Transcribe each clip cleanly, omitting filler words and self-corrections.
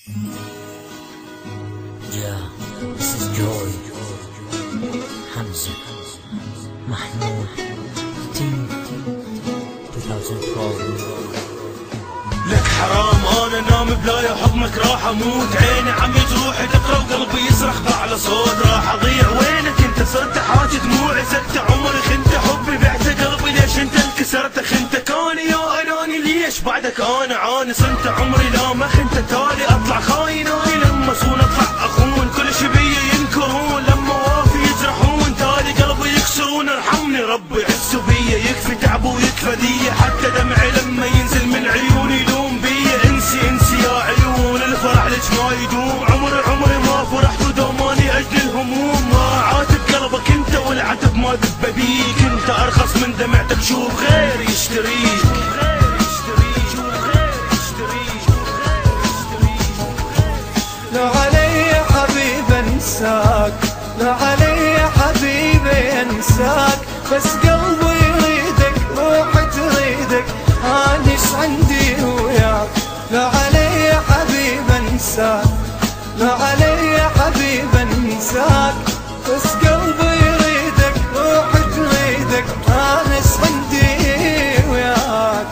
Yeah, this is Joy, Hamza, Mahmoud, Team 2012. لك حرام انا نام بلايا حضنك راح اموت، عيني عم تروح تقرا وقلبي يصرخ باعلى صوت، راح اضيع وينك انت؟ صرت حاجة دموعي سكت عمري، خنت حبي بعت قلبي ليش انت انكسرت؟ خنتك اني يا اناني ليش بعدك انا عاني؟ صنت عمري لا ما خنت تالي اطلع خاين اني لما صون اطلع اخون، كل شي بي ينكرون لما وافي يجرحون، تالي قلبي يكسرون ارحمني ربي حسوا بيا، يكفي تعب ويكفى دي، حتى دمعي لما ينزل من عيوني يلوم بيا، انسي انسي يا عيون الفرح ليش ما يدوم، عمري ما فرحت ودوماني اجل الهموم، ما عاتب قلبك انت والعتب ما دب بيك، انت ارخص من دمعتك شوف غير يشتريك. لا علي حبيب انساك، لا علي حبيبي انساك، بس قلبي يريدك روحي تريدك، انيش عندي وياك. لا علي حبيب انساك، لا علي حبيب انساك، بس قلبي يريدك روحي تريدك، انيش عندي وياك.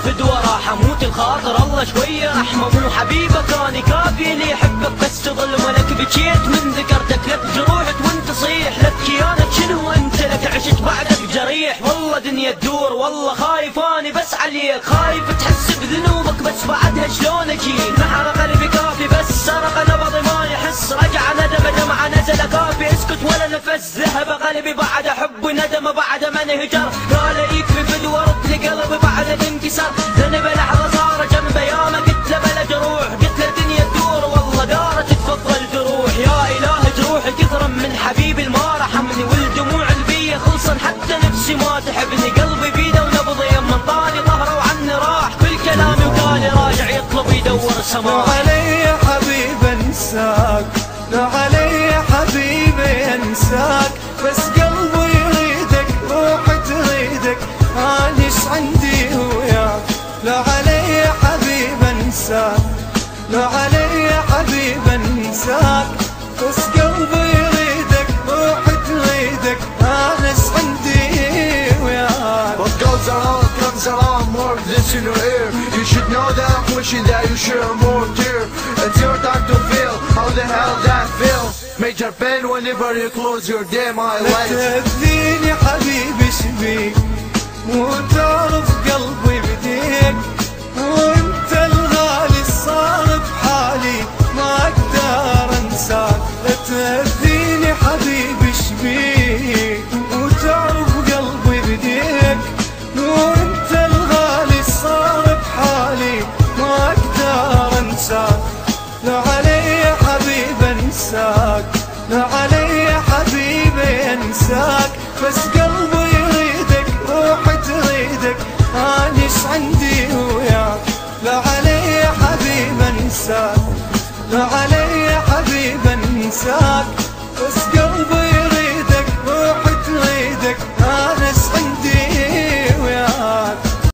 فدوة راح اموت الخاطر الله شوية احمى، مو حبيبك اني كافي اللي يحبك بس تظل ولك بكيت من ذكرتك، لك جروحك وانت صيح، لك كيانك شنو انت؟ لك عشت بعدك جريح، والله دنيا تدور والله خايف اني بس عليك، خايف تحس بذنوبك بس بعدها شلون اجيك، نحر قلبي كافي بس سرق نبضي ما يحس، رجع ندم دمعة نزل كافي اسكت ولا نفس، ذهب قلبي بعد حب ندم بعد ما انهجر، قال يكفي فدوة رد لي قلبي بعد الانكسار، ذنب لحظة صار جنبي ياما قلت له بلا جروح، قلت له الدنيا تدور والله دارت تفضل جروح، يا اله جروحي كثرا من حبيبي ما رحمني، والدموع البية خلصن حتى نفسي ما تحبني، قلبي بيده ونبضي من طالي ظهره وعني راح، كل كلامي وقالي راجع يطلب يدور سماح. لا علي حبيب انساك، لا علي حبيبي انساك، بس قلبي يريدك روحي تريدك، انيش عندي وياك. لا علي حبيب انساك، لا علي حبيب انساك، بس قلبي يريدك روحي تريدك، انيش عندي وياك. What goes around comes around, more of this in your ear. You should know that I'm wishing that you share more tear. It's your time to feel how the hell that feels. Major pain whenever you close your damn لا eyelids. تأذيني حبيبي شبيك، مو تعرف قلبي بديك، وانت الغالي صار بحالي ما اقدر انساك. لا تأذيني حبيبي شبيك، مو تعرف قلبي بديك، وانت الغالي صار بحالي ما اقدر انساك. لا علي حبيب انساك، لا علي حبيبي انساك، بس قلبي يريدك روحي تريدك، انيش عندي وياك. لا علي حبيب انساك، لا علي حبيب انساك،